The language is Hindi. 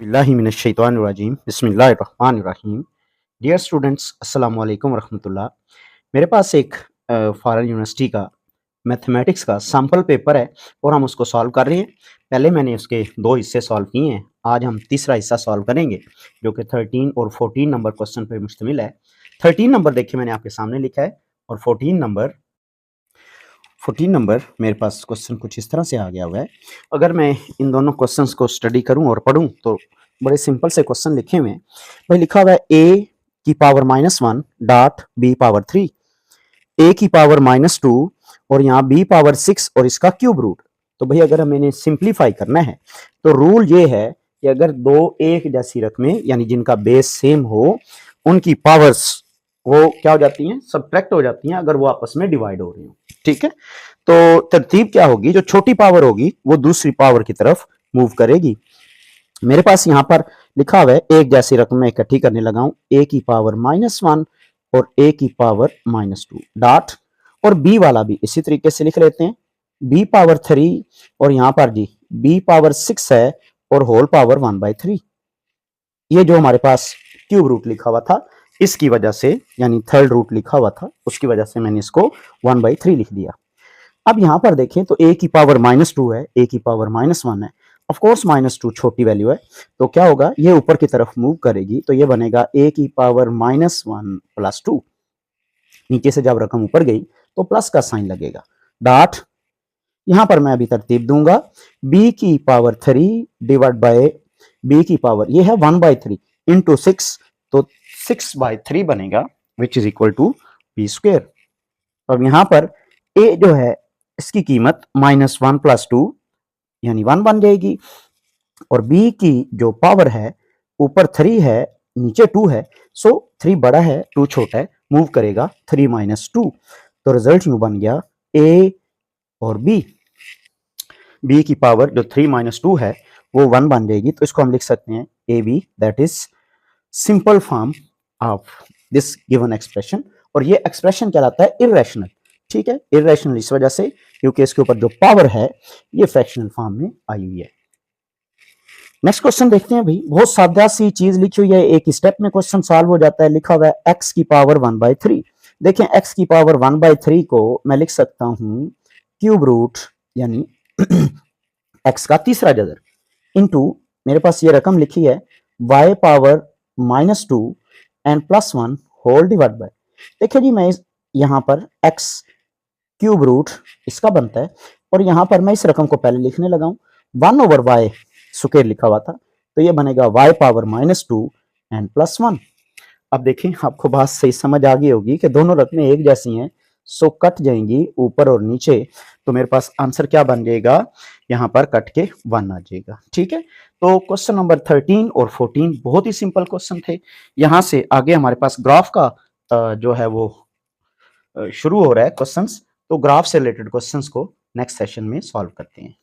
बिस्मिल्लाहिमिनश्शैतानिर्रजीम बिस्मिल्लाहिर्रहमानिर्रहीम। डियर स्टूडेंट्स, अस्सलाम वालेकुम रहमतुल्लाह। मेरे पास एक फॉरेन यूनिवर्सिटी का मैथमेटिक्स का सैम्पल पेपर है और हम उसको सॉल्व कर रहे हैं। पहले मैंने उसके 2 हिस्से सॉल्व किए हैं। आज हम तीसरा हिस्सा सॉल्व करेंगे जो कि 13 और 14 नंबर क्वेश्चन पे मुश्तमिल है। 13 नंबर देखिए मैंने आपके सामने लिखा है और 14 नंबर मेरे पास क्वेश्चन कुछ इस तरह से आ गया हुआ है। अगर मैं इन दोनों क्वेश्चंस को स्टडी करूं और पढ़ूं तो बड़े सिंपल से क्वेश्चन लिखे हुए हैं। भाई लिखा हुआ है a की power -1 dot b power 3, a की पावर -2 और यहाँ b पावर 6 और इसका क्यूब रूट। तो भाई अगर हमें इन्हें सिंप्लीफाई करना है तो रूल ये है कि अगर दो एक जैसी रकमें यानी जिनका बेस सेम हो उनकी पावर्स वो क्या हो जाती हैं, सब्ट्रैक्ट हो जाती हैं अगर वो आपस में डिवाइड हो रही हो। ठीक है, तो तरतीब क्या होगी, जो छोटी पावर होगी वो दूसरी पावर की तरफ मूव करेगी। मेरे पास यहाँ पर लिखा हुआ है एक जैसी रकम में इकट्ठी करने लगा हूं, a की पावर -1 और a की पावर -2 डॉट, और b वाला भी इसी तरीके से लिख लेते हैं, b पावर 3 और यहाँ पर जी b पावर 6 है और होल पावर 1/3। ये जो हमारे पास क्यूब रूट लिखा हुआ था इसकी वजह से, यानी थर्ड रूट लिखा हुआ था उसकी वजह से मैंने इसको 1/3 लिख दिया। अब यहां पर देखें तो a की पावर -2 है, a की पावर -1 है। ऑफ कोर्स -2 छोटी वैल्यू है तो क्या होगा, ये ऊपर की तरफ मूव करेगी तो ये बनेगा a की पावर -1 प्लस 2। नीचे से जब रकम ऊपर गई तो प्लस का साइन लगेगा डॉट। यहां पर मैं अभी तरतीब दूंगा, b की पावर 3 डिवाइड बाय b की पावर ये है 1/3 इंटू 6, तो 6/3 बनेगा which is equal to b²। अब यहां पर a जो है इसकी कीमत -1 प्लस 2 यानी 1 बन जाएगी और b की जो पावर है ऊपर 3 है नीचे 2 है, सो 3 बड़ा है 2 छोटा है, मूव करेगा 3 - 2, तो रिजल्ट यूं बन गया a और b की पावर जो 3 - 2 है वो 1 बन जाएगी, तो इसको हम लिख सकते हैं ab, that is simple form of this given expression. और ये एक्सप्रेशन कहलाता है इर्रेशनल। ठीक है, इर्रेशनल इस वजह से क्योंकि इसके ऊपर जो पावर है ये फ्रैक्शनल फॉर्म में आई हुई है। नेक्स्ट क्वेश्चन देखते हैं भाई, बहुत सादा सी चीज लिखी हुई है, एक स्टेप में क्वेश्चन सॉल्व हो जाता है। लिखा हुआ है x की पावर 1/3। देखें x की पावर 1/3 को मैं लिख सकता हूं क्यूब रूट यानी x का तीसरा जजर इनटू, मेरे पास ये रकम लिखी है y power -2 and +1 whole divide by. देखिए जी मैं यहां पर x क्यूब रूट इसका बनता है और यहां पर मैं इस रकम को पहले लिखने लगा हूं 1/y स्क्वायर लिखा हुआ था, तो ये बनेगा y पावर -2 एंड +1। अब देखें आपको बात सही समझ आ गई होगी कि दोनों रकमें एक जैसी हैं, सो कट जाएंगी ऊपर और नीचे, तो मेरे पास आंसर क्या बन जाएगा, यहाँ पर कट के 1 आ जाएगा। ठीक है, तो क्वेश्चन नंबर 13 और 14 बहुत ही सिंपल क्वेश्चन थे। यहाँ से आगे हमारे पास ग्राफ का जो है वो शुरू हो रहा है क्वेश्चंस, तो ग्राफ से रिलेटेड क्वेश्चंस को नेक्स्ट सेशन में सॉल्व करते हैं।